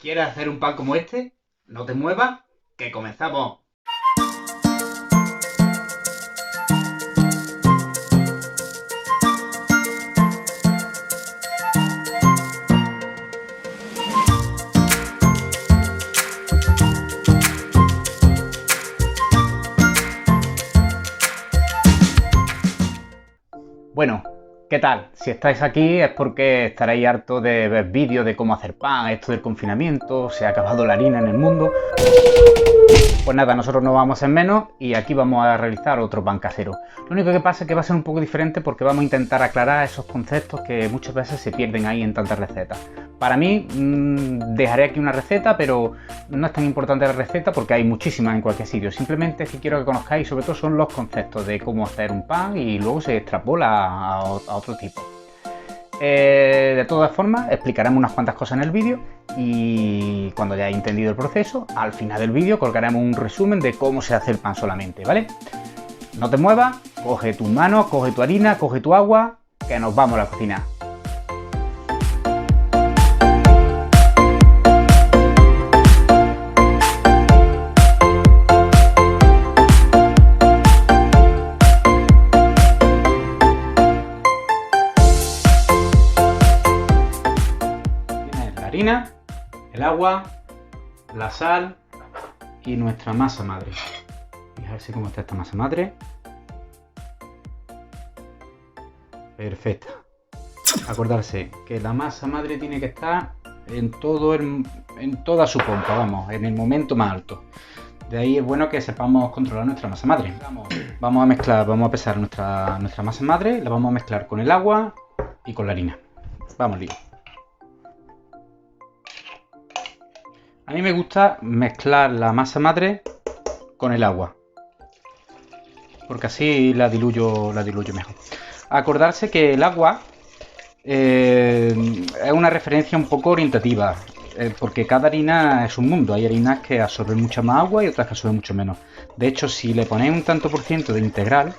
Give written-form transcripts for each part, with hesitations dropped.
¿Quieres hacer un pan como este? No te muevas, que comenzamos. Bueno, ¿qué tal? Si estáis aquí es porque estaréis hartos de ver vídeos de cómo hacer pan, esto del confinamiento, se ha acabado la harina en el mundo. Pues nada, nosotros no vamos en menos y aquí vamos a realizar otro pan casero. Lo único que pasa es que va a ser un poco diferente porque vamos a intentar aclarar esos conceptos que muchas veces se pierden ahí en tantas recetas. Para mí, dejaré aquí una receta, pero no es tan importante la receta porque hay muchísimas en cualquier sitio. Simplemente es que quiero que conozcáis, sobre todo son los conceptos de cómo hacer un pan y luego se extrapola a otro tipo. De todas formas, explicaremos unas cuantas cosas en el vídeo y cuando ya hayáis entendido el proceso, al final del vídeo colgaremos un resumen de cómo se hace el pan solamente, ¿vale? No te muevas, coge tus manos, coge tu harina, coge tu agua, que nos vamos a la cocina. Harina, el agua, la sal y nuestra masa madre. Fijarse cómo está esta masa madre. Perfecta. Acordarse que la masa madre tiene que estar en toda su pompa, vamos, en el momento más alto. De ahí es bueno que sepamos controlar nuestra masa madre. Vamos a mezclar, vamos a pesar nuestra masa madre, la vamos a mezclar con el agua y con la harina. Vamos, lío. A mí me gusta mezclar la masa madre con el agua, porque así la diluyo mejor. Acordarse que el agua es una referencia un poco orientativa, porque cada harina es un mundo. Hay harinas que absorben mucha más agua y otras que absorben mucho menos. De hecho, si le ponéis un tanto por ciento de integral,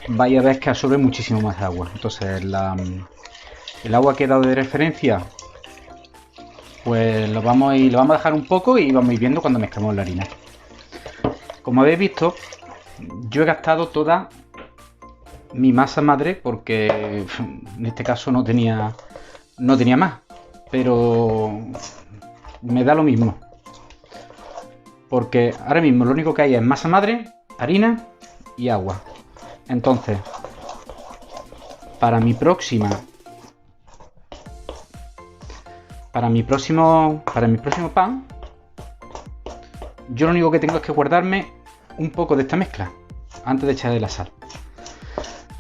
vais a ver que absorbe muchísimo más agua. Entonces, el agua que he dado de referencia, pues lo vamos a dejar un poco y vamos a ir viendo cuando mezclamos la harina. Como habéis visto, yo he gastado toda mi masa madre porque en este caso no tenía más, pero me da lo mismo, porque ahora mismo lo único que hay es masa madre, harina y agua. Entonces, para mi próximo pan, yo lo único que tengo es que guardarme un poco de esta mezcla antes de echarle la sal.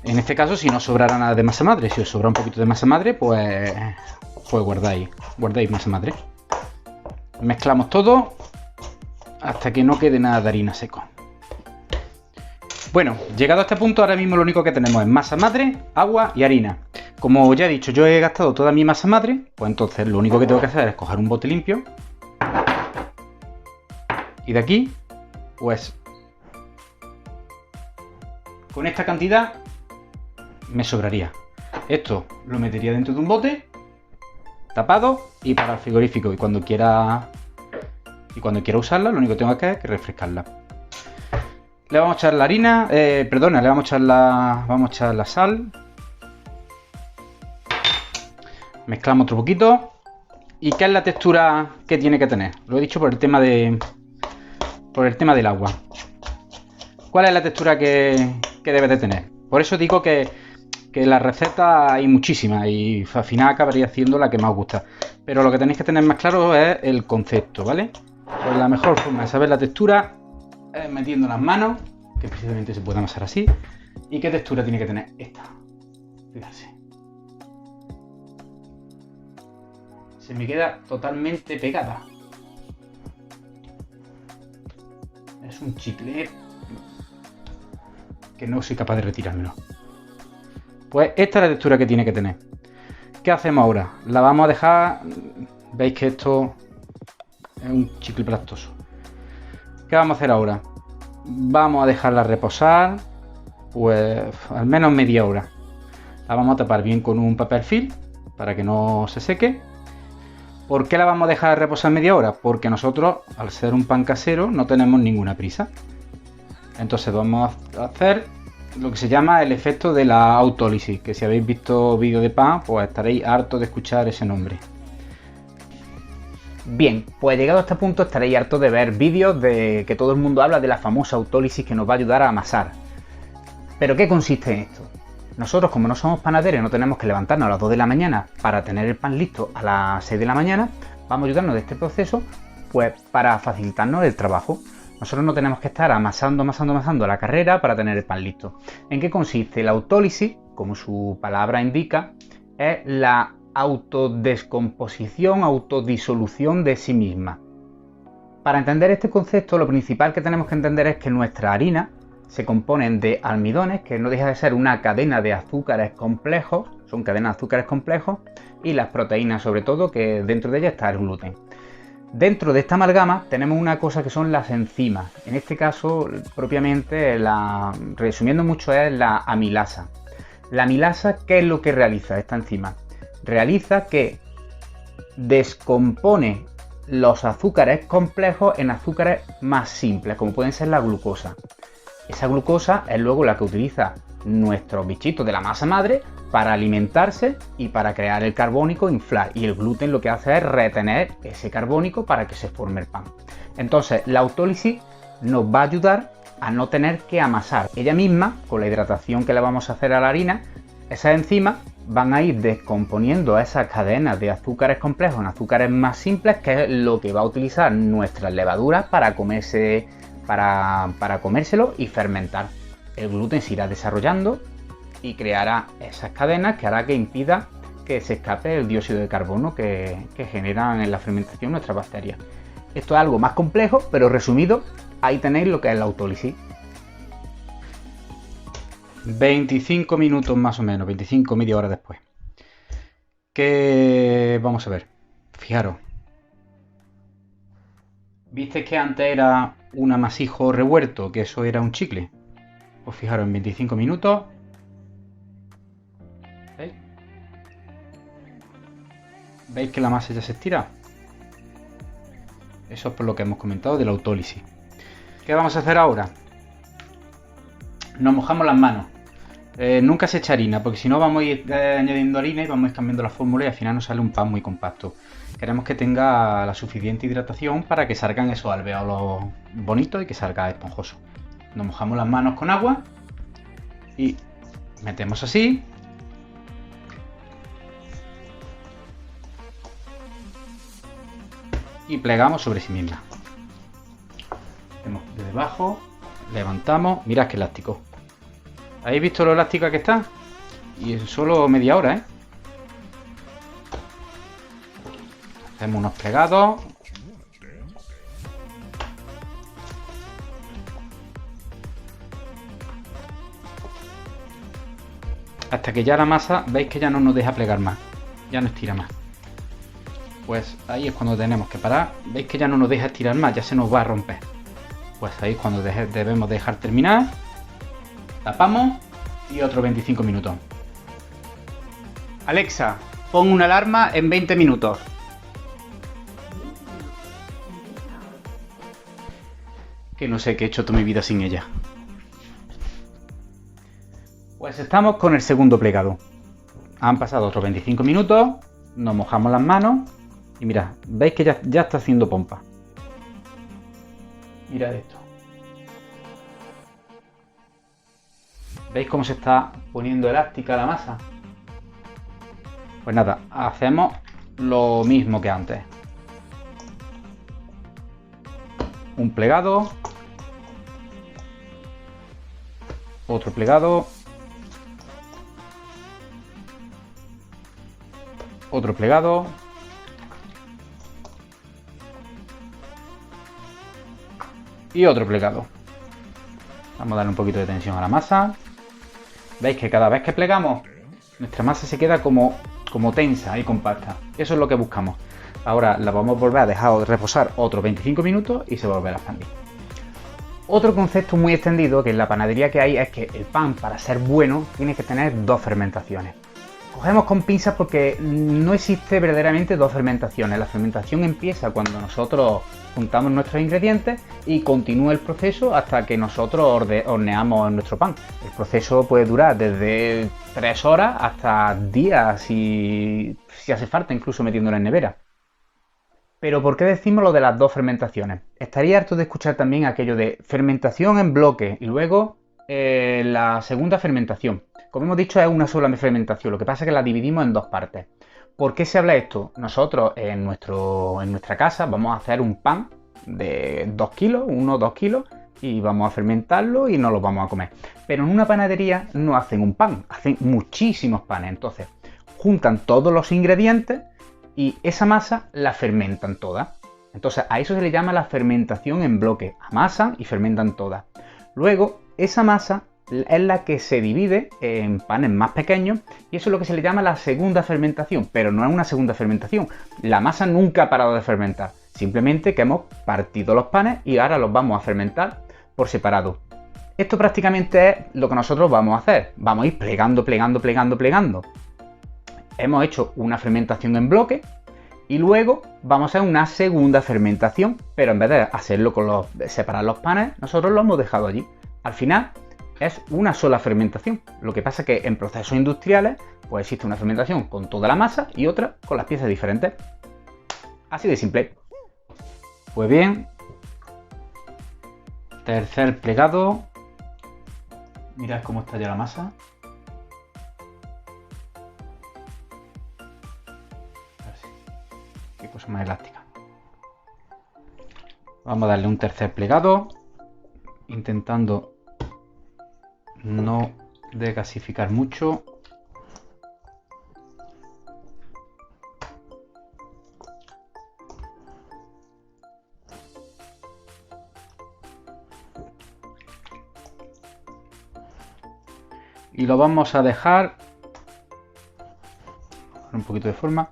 En este caso, si no sobrara nada de masa madre, si os sobra un poquito de masa madre, pues guardáis masa madre. Mezclamos todo hasta que no quede nada de harina seco. Bueno, llegado a este punto, ahora mismo lo único que tenemos es masa madre, agua y harina. Como ya he dicho, yo he gastado toda mi masa madre, pues entonces lo único que tengo que hacer es coger un bote limpio y de aquí, pues con esta cantidad me sobraría. Esto lo metería dentro de un bote tapado y para el frigorífico, y cuando quiera usarla, lo único que tengo que hacer es refrescarla. Le vamos a echar la harina, le vamos a echar la sal. Mezclamos otro poquito. ¿Y qué es la textura que tiene que tener? Lo he dicho por el tema del agua. ¿Cuál es la textura que debe de tener? Por eso digo que las recetas hay muchísimas y al final acabaría haciendo la que más os gusta. Pero lo que tenéis que tener más claro es el concepto, ¿vale? Pues la mejor forma de saber la textura es metiendo las manos, que precisamente se puede amasar así. ¿Y qué textura tiene que tener esta? Fíjense. Se me queda totalmente pegada. Es un chicle que no soy capaz de retirármelo. Pues esta es la textura que tiene que tener. ¿Qué hacemos ahora? La vamos a dejar... Veis que esto es un chicle plastoso. ¿Qué vamos a hacer ahora? Vamos a dejarla reposar pues al menos media hora. La vamos a tapar bien con un papel film para que no se seque. ¿Por qué la vamos a dejar reposar media hora? Porque nosotros, al ser un pan casero, no tenemos ninguna prisa. Entonces vamos a hacer lo que se llama el efecto de la autólisis, que si habéis visto vídeos de pan, pues estaréis hartos de escuchar ese nombre. Bien, pues llegado a este punto estaréis hartos de ver vídeos de que todo el mundo habla de la famosa autólisis que nos va a ayudar a amasar. ¿Pero qué consiste en esto? Nosotros, como no somos panaderos y no tenemos que levantarnos a las 2 de la mañana para tener el pan listo a las 6 de la mañana, vamos a ayudarnos de este proceso pues para facilitarnos el trabajo. Nosotros no tenemos que estar amasando a la carrera para tener el pan listo. ¿En qué consiste? La autólisis, como su palabra indica, es la autodescomposición, autodisolución de sí misma. Para entender este concepto, lo principal que tenemos que entender es que nuestra harina se componen de almidones, que no deja de ser una cadena de azúcares complejos, son cadenas de azúcares complejos, y las proteínas sobre todo, que dentro de ellas está el gluten. Dentro de esta amalgama tenemos una cosa que son las enzimas. En este caso, propiamente, resumiendo mucho, es la amilasa. La amilasa, ¿qué es lo que realiza esta enzima? Realiza que descompone los azúcares complejos en azúcares más simples, como pueden ser la glucosa. Esa glucosa es luego la que utiliza nuestros bichitos de la masa madre para alimentarse y para crear el carbónico, inflar. Y el gluten lo que hace es retener ese carbónico para que se forme el pan. Entonces, la autólisis nos va a ayudar a no tener que amasar. Ella misma, con la hidratación que le vamos a hacer a la harina, esas enzimas van a ir descomponiendo esas cadenas de azúcares complejos en azúcares más simples, que es lo que va a utilizar nuestras levaduras para comérselo y fermentar. El gluten se irá desarrollando y creará esas cadenas que hará que impida que se escape el dióxido de carbono que generan en la fermentación nuestras bacterias. Esto es algo más complejo, pero resumido, ahí tenéis lo que es la autólisis. 25 minutos más o menos, 25, media hora después. ¿Qué vamos a ver? Fijaros. ¿Viste que antes era un amasijo revuelto, que eso era un chicle? Pues fijaros, en 25 minutos... ¿Veis? ¿Veis que la masa ya se estira? Eso es por lo que hemos comentado de la autólisis. ¿Qué vamos a hacer ahora? Nos mojamos las manos. Nunca se echa harina, porque si no vamos a ir añadiendo harina y vamos a ir cambiando la fórmula y al final nos sale un pan muy compacto. Queremos que tenga la suficiente hidratación para que salgan esos alveolos bonitos y que salga esponjoso. Nos mojamos las manos con agua y metemos así. Y plegamos sobre sí misma. Hacemos de debajo, levantamos. Mirad qué elástico. ¿Habéis visto lo elástica que está? Y es solo media hora, ¿eh? Hacemos unos plegados. Hasta que ya la masa, veis que ya no nos deja plegar más. Ya no estira más. Pues ahí es cuando tenemos que parar. Veis que ya no nos deja estirar más, ya se nos va a romper. Pues ahí es cuando debemos dejar terminar. Tapamos y otros 25 minutos. Alexa, pon una alarma en 20 minutos. Que no sé qué he hecho toda mi vida sin ella. Pues estamos con el segundo plegado. Han pasado otros 25 minutos. Nos mojamos las manos. Y mirad, veis que ya está haciendo pompa. Mirad esto. ¿Veis cómo se está poniendo elástica la masa? Pues nada, hacemos lo mismo que antes. Un plegado. Otro plegado. Otro plegado. Y otro plegado. Vamos a darle un poquito de tensión a la masa. Veis que cada vez que plegamos, nuestra masa se queda como tensa y compacta. Eso es lo que buscamos. Ahora la vamos a volver a dejar reposar otros 25 minutos y se va a volver a expandir. Otro concepto muy extendido que en la panadería que hay es que el pan, para ser bueno, tiene que tener dos fermentaciones. Cogemos con pinzas porque no existe verdaderamente dos fermentaciones. La fermentación empieza cuando nosotros juntamos nuestros ingredientes y continúa el proceso hasta que nosotros horneamos nuestro pan. El proceso puede durar desde 3 horas hasta días si hace falta, incluso metiéndolo en nevera. Pero ¿por qué decimos lo de las dos fermentaciones? Estaría harto de escuchar también aquello de fermentación en bloque y luego la segunda fermentación. Como hemos dicho, es una sola fermentación, lo que pasa es que la dividimos en dos partes. ¿Por qué se habla esto? Nosotros en nuestra casa vamos a hacer un pan de 2 kilos, 1 o 2 kilos, y vamos a fermentarlo y nos lo vamos a comer. Pero en una panadería no hacen un pan, hacen muchísimos panes. Entonces, juntan todos los ingredientes y esa masa la fermentan toda. Entonces, a eso se le llama la fermentación en bloque. Amasan y fermentan todas. Luego, esa masa es la que se divide en panes más pequeños y eso es lo que se le llama la segunda fermentación, pero no es una segunda fermentación. La masa nunca ha parado de fermentar, simplemente que hemos partido los panes y ahora los vamos a fermentar por separado. Esto prácticamente es lo que nosotros vamos a hacer. Vamos a ir plegando, plegando, plegando, plegando. Hemos hecho una fermentación en bloque y luego vamos a hacer una segunda fermentación, pero en vez de hacerlo separar los panes, nosotros lo hemos dejado allí. Al final es una sola fermentación. Lo que pasa es que en procesos industriales pues existe una fermentación con toda la masa y otra con las piezas diferentes. Así de simple. Pues bien, tercer plegado. Mirad cómo está ya la masa. A ver si... Qué cosa más elástica. Vamos a darle un tercer plegado, intentando no desgasificar mucho. Y lo vamos a dejar un poquito de forma.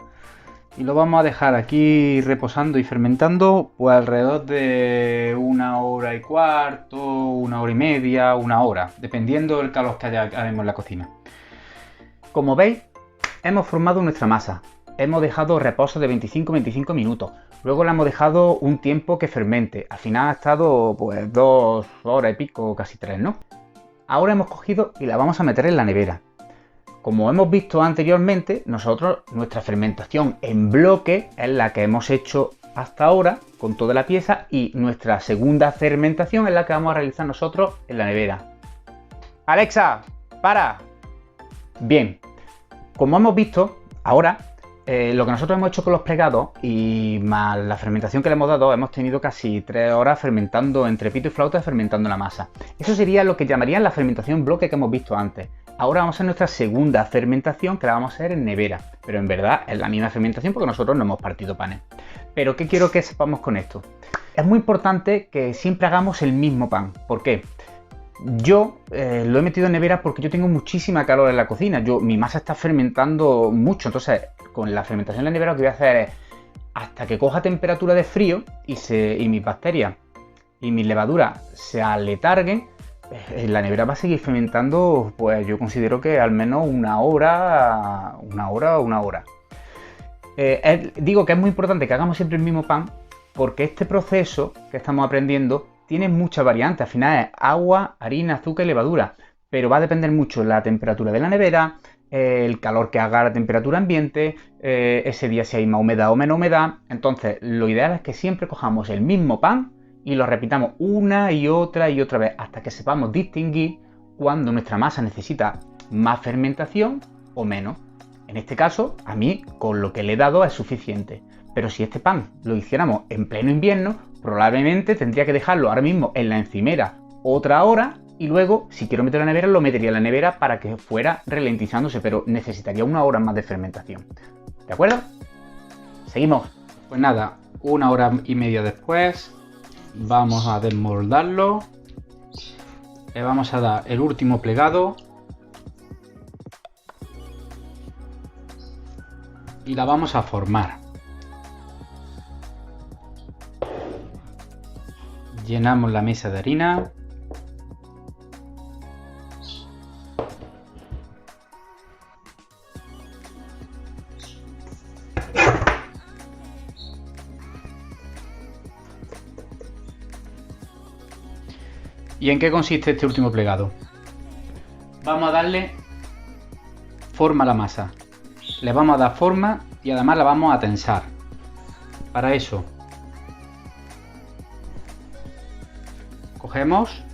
Y lo vamos a dejar aquí reposando y fermentando pues alrededor de 1 hora y cuarto, 1 hora y media, 1 hora, dependiendo del calor que haremos en la cocina. Como veis, hemos formado nuestra masa. Hemos dejado reposo de 25 minutos. Luego la hemos dejado un tiempo que fermente. Al final ha estado pues 2 horas y pico, casi 3, ¿no? Ahora hemos cogido y la vamos a meter en la nevera. Como hemos visto anteriormente, nuestra fermentación en bloque es la que hemos hecho hasta ahora con toda la pieza y nuestra segunda fermentación es la que vamos a realizar nosotros en la nevera. Alexa, para. Bien, como hemos visto ahora, lo que nosotros hemos hecho con los plegados y más la fermentación que le hemos dado, hemos tenido casi 3 horas fermentando entre pito y flauta, fermentando la masa. Eso sería lo que llamarían la fermentación en bloque que hemos visto antes. Ahora vamos a hacer nuestra segunda fermentación que la vamos a hacer en nevera, pero en verdad es la misma fermentación porque nosotros no hemos partido panes. Pero ¿qué quiero que sepamos con esto? Es muy importante que siempre hagamos el mismo pan. ¿Por qué? Yo lo he metido en nevera porque yo tengo muchísima calor en la cocina. Mi masa está fermentando mucho, entonces con la fermentación en la nevera lo que voy a hacer es hasta que coja temperatura de frío y mis bacterias y mis levaduras se aletarguen. La nevera va a seguir fermentando, pues yo considero que al menos 1 hora, 1 hora o 1 hora. Digo que es muy importante que hagamos siempre el mismo pan porque este proceso que estamos aprendiendo tiene muchas variantes. Al final es agua, harina, azúcar y levadura, pero va a depender mucho la temperatura de la nevera, el calor que haga la temperatura ambiente, ese día si hay más humedad o menos humedad. Entonces lo ideal es que siempre cojamos el mismo pan y lo repitamos una y otra vez hasta que sepamos distinguir cuando nuestra masa necesita más fermentación o menos. En este caso, a mí con lo que le he dado es suficiente. Pero si este pan lo hiciéramos en pleno invierno, probablemente tendría que dejarlo ahora mismo en la encimera otra hora y luego, si quiero meterlo en la nevera, lo metería en la nevera para que fuera ralentizándose, pero necesitaría 1 hora más de fermentación. ¿De acuerdo? Seguimos. Pues nada, 1 hora y media después vamos a desmoldarlo. Le vamos a dar el último plegado. Y la vamos a formar. Llenamos la mesa de harina. ¿Y en qué consiste este último plegado? Vamos a darle forma a la masa. Le vamos a dar forma y además la vamos a tensar. Para eso cogemos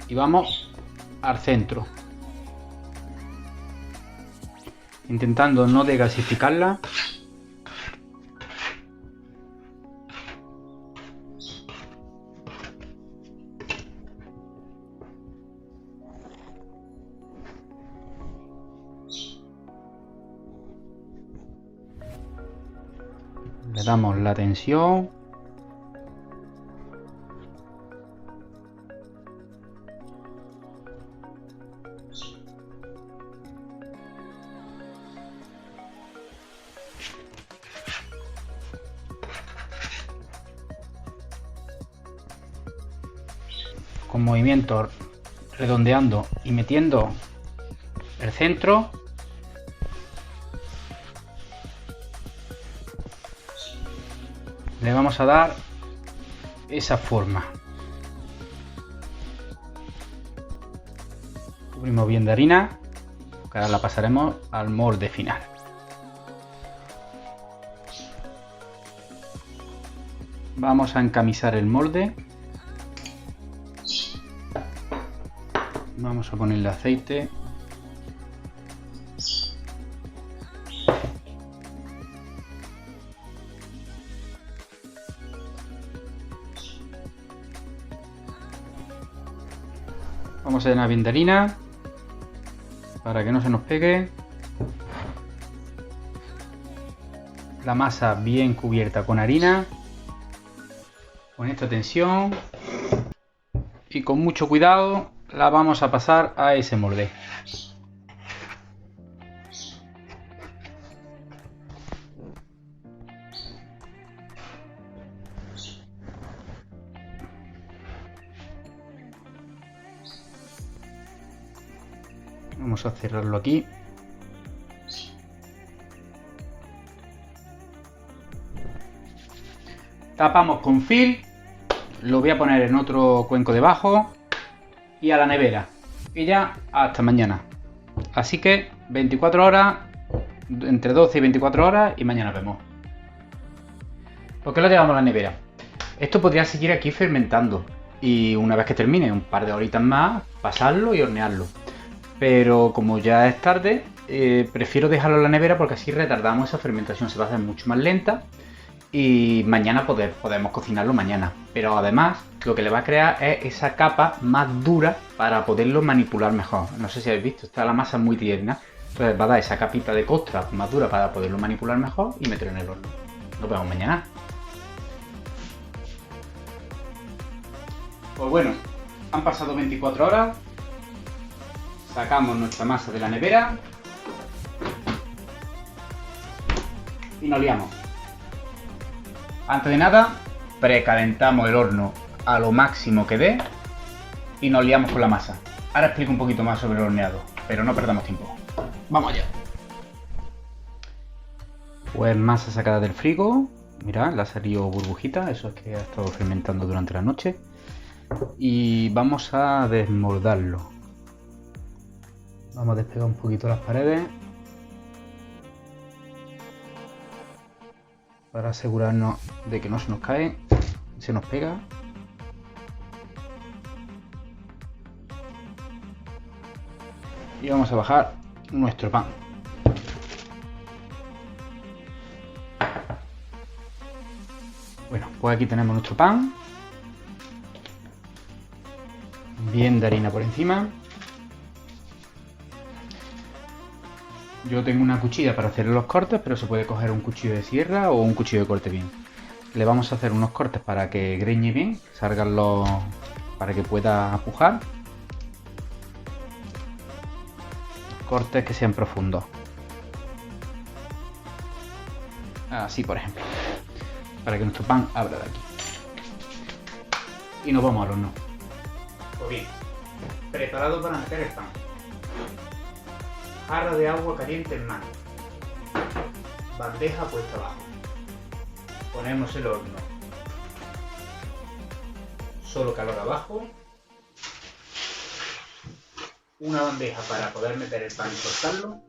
y vamos al centro, intentando no desgasificarla. Le damos la tensión. Con movimientos redondeando y metiendo el centro. Le vamos a dar esa forma. Cubrimos bien de harina, que ahora la pasaremos al molde final. Vamos a encamisar el molde. Vamos a ponerle aceite. Vamos a llenar bien de harina para que no se nos pegue. La masa bien cubierta con harina, con esta tensión, y con mucho cuidado la vamos a pasar a ese molde. Vamos a cerrarlo aquí. Tapamos con film. Lo voy a poner en otro cuenco debajo. Y a la nevera. Y ya hasta mañana. Así que 24 horas. Entre 12 y 24 horas. Y mañana vemos. ¿Por qué lo llevamos a la nevera? Esto podría seguir aquí fermentando. Y una vez que termine, un par de horitas más, pasarlo y hornearlo. Pero como ya es tarde, prefiero dejarlo en la nevera porque así retardamos esa fermentación, se va a hacer mucho más lenta y mañana podemos cocinarlo mañana. Pero además lo que le va a crear es esa capa más dura para poderlo manipular mejor. No sé si habéis visto, está la masa muy tierna, entonces va a dar esa capita de costra más dura para poderlo manipular mejor y meterlo en el horno. Nos vemos mañana. Pues bueno, han pasado 24 horas. Sacamos nuestra masa de la nevera y nos liamos. Antes de nada, precalentamos el horno a lo máximo que dé y nos liamos con la masa. Ahora explico un poquito más sobre el horneado, pero no perdamos tiempo. ¡Vamos allá! Pues masa sacada del frigo. Mirad, le ha salido burbujita, eso es que ha estado fermentando durante la noche. Y vamos a desmoldarlo. Vamos a despegar un poquito las paredes para asegurarnos de que no se nos cae, se nos pega. Y vamos a bajar nuestro pan. Bueno, pues aquí tenemos nuestro pan. Bien de harina por encima. Yo tengo una cuchilla para hacer los cortes, pero se puede coger un cuchillo de sierra o un cuchillo de corte bien. Le vamos a hacer unos cortes para que greñe bien, salgan los, para que pueda pujar. Cortes que sean profundos. Así, por ejemplo. Para que nuestro pan abra de aquí. Y nos vamos al horno. Pues bien, preparado para meter el pan. Jarra de agua caliente en mano. Bandeja puesta abajo. Ponemos el horno. Solo calor abajo. una bandeja para poder meter el pan y soltarlo.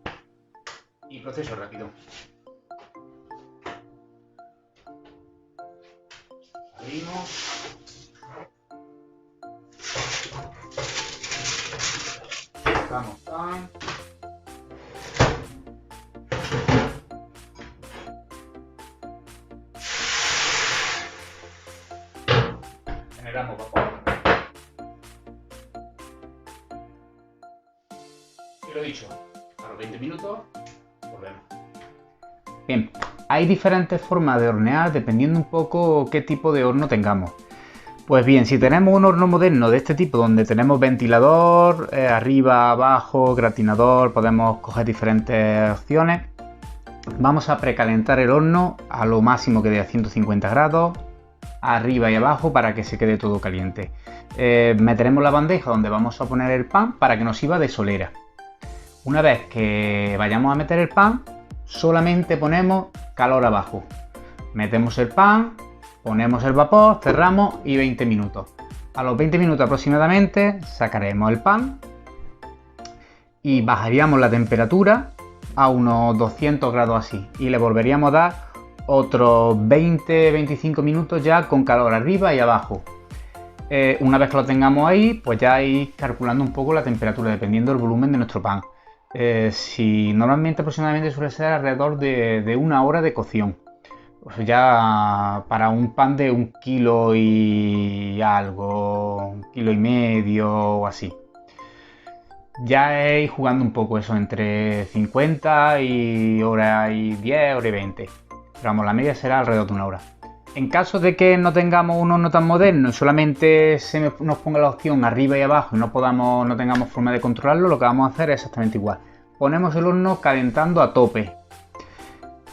Y proceso rápido. Abrimos. Sacamos pan. Generamos vapor. Y lo dicho, a los 20 minutos volvemos. Bien, hay diferentes formas de hornear dependiendo un poco qué tipo de horno tengamos. Pues bien, si tenemos un horno moderno de este tipo donde tenemos ventilador, arriba, abajo, gratinador, podemos coger diferentes opciones. Vamos a precalentar el horno a lo máximo que dé a 150 grados, arriba y abajo para que se quede todo caliente. Meteremos la bandeja donde vamos a poner el pan para que nos sirva de solera. Una vez que vayamos a meter el pan, solamente ponemos calor abajo. Metemos el pan, ponemos el vapor, cerramos y 20 minutos. A los 20 minutos aproximadamente sacaremos el pan y bajaríamos la temperatura a unos 200 grados así. Y le volveríamos a dar otros 20-25 minutos ya con calor arriba y abajo. Una vez que lo tengamos ahí, pues ya ir calculando un poco la temperatura dependiendo del volumen de nuestro pan. Si normalmente aproximadamente suele ser alrededor de una hora de cocción. Pues ya para un pan de 1 kilo y algo, 1,5 kilos o así. Ya ir jugando un poco eso entre 50 y hora y 10, hora y 20. Pero vamos, la media será alrededor de una hora. En caso de que no tengamos un horno tan moderno y solamente nos ponga la opción arriba y abajo y no tengamos forma de controlarlo, lo que vamos a hacer es exactamente igual. Ponemos el horno calentando a tope.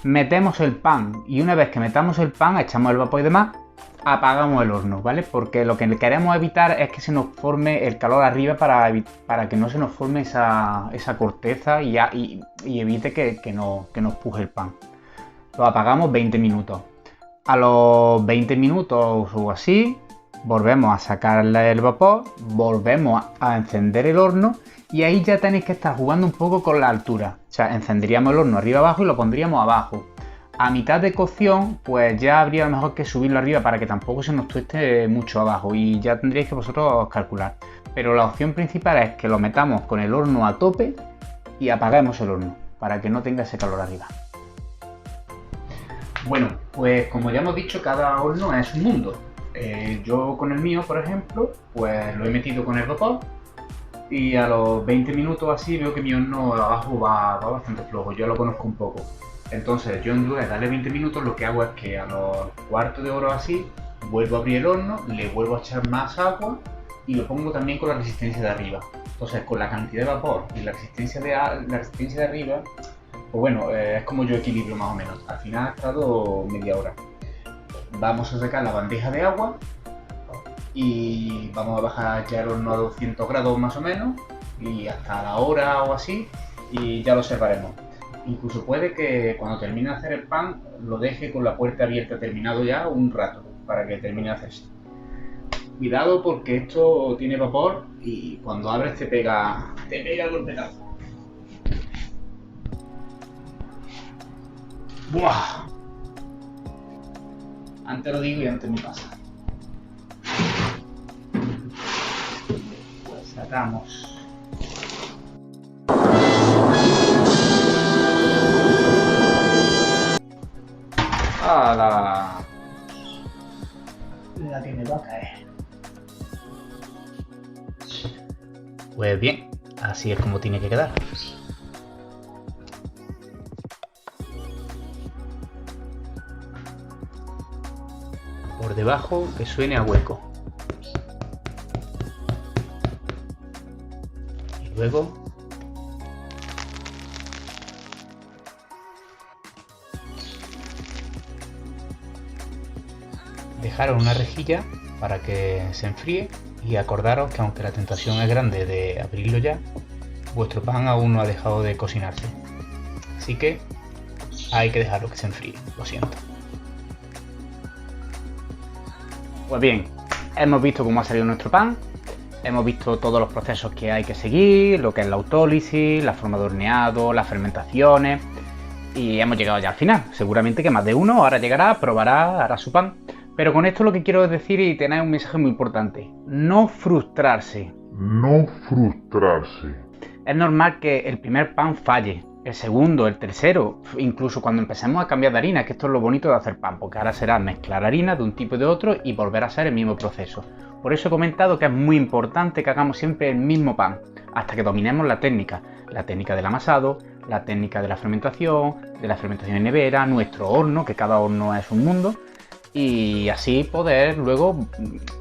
Metemos el pan y una vez que metamos el pan, echamos el vapor y demás, apagamos el horno, ¿vale? Porque lo que queremos evitar es que se nos forme el calor arriba para que no se nos forme esa corteza y evite que nos puje el pan. Lo apagamos 20 minutos. A los 20 minutos o así, volvemos a sacarle el vapor, volvemos a encender el horno y ahí ya tenéis que estar jugando un poco con la altura. O sea, encenderíamos el horno arriba abajo y lo pondríamos abajo. A mitad de cocción, pues ya habría a lo mejor que subirlo arriba para que tampoco se nos tueste mucho abajo y ya tendríais que vosotros calcular. Pero la opción principal es que lo metamos con el horno a tope y apaguemos el horno para que no tenga ese calor arriba. Bueno, pues como ya hemos dicho, cada horno es un mundo. Yo con el mío, por ejemplo, pues lo he metido con el vapor y a los 20 minutos así veo que mi horno abajo va bastante flojo, yo lo conozco un poco. Entonces yo en lugar de darle 20 minutos lo que hago es que a los cuartos de hora así vuelvo a abrir el horno, le vuelvo a echar más agua y lo pongo también con la resistencia de arriba. Entonces con la cantidad de vapor y la resistencia de arriba, pues bueno, es como yo equilibrio más o menos. Al final ha estado media hora. Vamos a sacar la bandeja de agua y vamos a bajar ya el horno a 200 grados más o menos y hasta la hora o así y ya lo separemos. Incluso puede que cuando termine de hacer el pan lo deje con la puerta abierta terminado ya un rato para que termine de hacerse. Cuidado porque esto tiene vapor y cuando abres te pega el golpetazo. ¡Buah! Antes lo digo y antes me pasa. Pues sacamos. ¡Hala! La que me va a caer. Pues bien, así es como tiene que quedar. Por debajo que suene a hueco. Y luego dejaros una rejilla para que se enfríe y acordaros que aunque la tentación es grande de abrirlo ya, vuestro pan aún no ha dejado de cocinarse. Así que hay que dejarlo que se enfríe, lo siento. Pues bien, hemos visto cómo ha salido nuestro pan. hemos visto todos los procesos que hay que seguir, lo que es la autólisis, la forma de horneado, las fermentaciones, y hemos llegado ya al final. Seguramente que más de uno ahora llegará, probará, hará su pan. Pero con esto lo que quiero decir y tener un mensaje muy importante: no frustrarse. No frustrarse. Es normal que el primer pan falle, el segundo, el tercero, incluso cuando empecemos a cambiar de harina, que esto es lo bonito de hacer pan, porque ahora será mezclar harina de un tipo y de otro y volver a ser el mismo proceso. Por eso he comentado que es muy importante que hagamos siempre el mismo pan, hasta que dominemos la técnica del amasado, la técnica de la fermentación en nevera, nuestro horno, que cada horno es un mundo, y así poder luego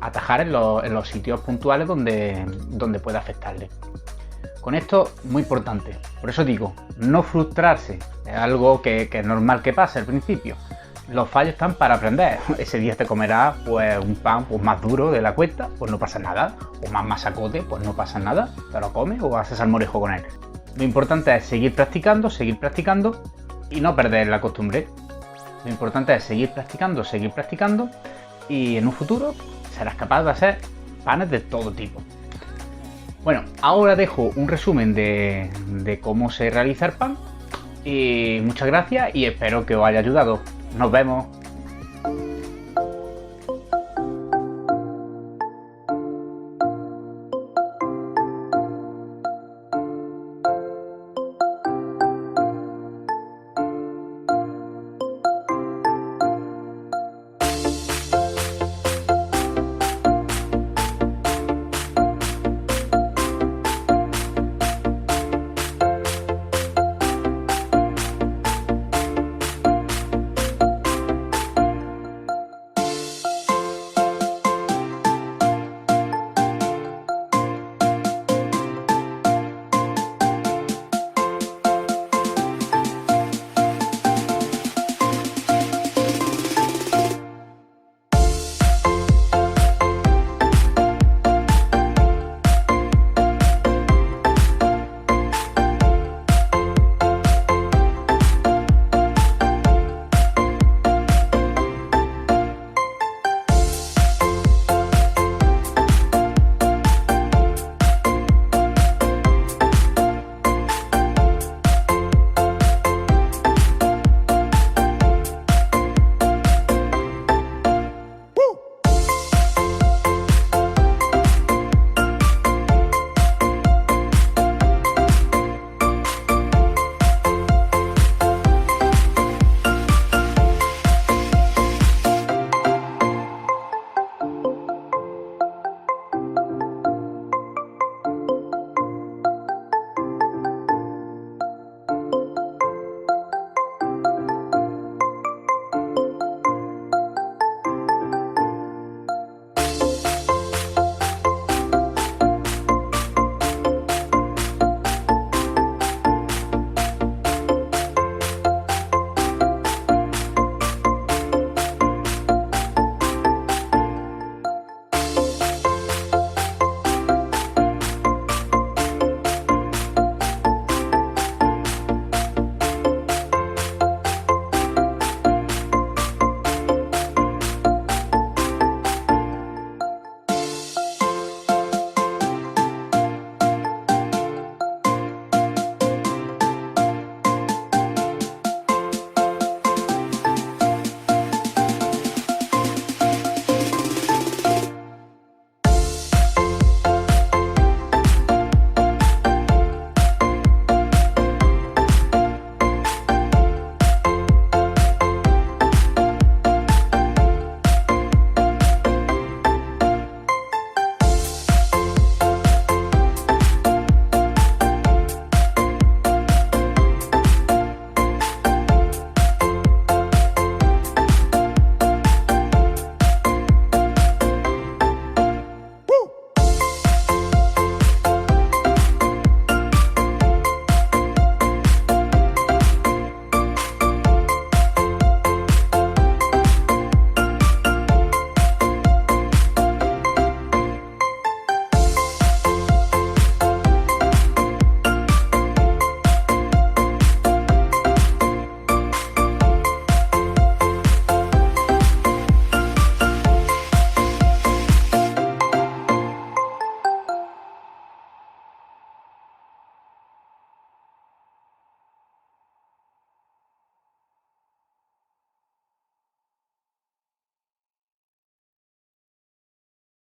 atajar en los sitios puntuales donde pueda afectarle. Con esto, muy importante, por eso digo, no frustrarse, es algo que es normal que pase al principio. Los fallos están para aprender. Ese día te comerás pues un pan pues, más duro de la cuesta, pues no pasa nada, o más masacote, pues no pasa nada, te lo comes o haces salmorejo con él. Lo importante es seguir practicando y no perder la costumbre. Lo importante es seguir practicando y en un futuro serás capaz de hacer panes de todo tipo. Bueno, ahora dejo un resumen de cómo se realiza el pan y muchas gracias y espero que os haya ayudado. Nos vemos.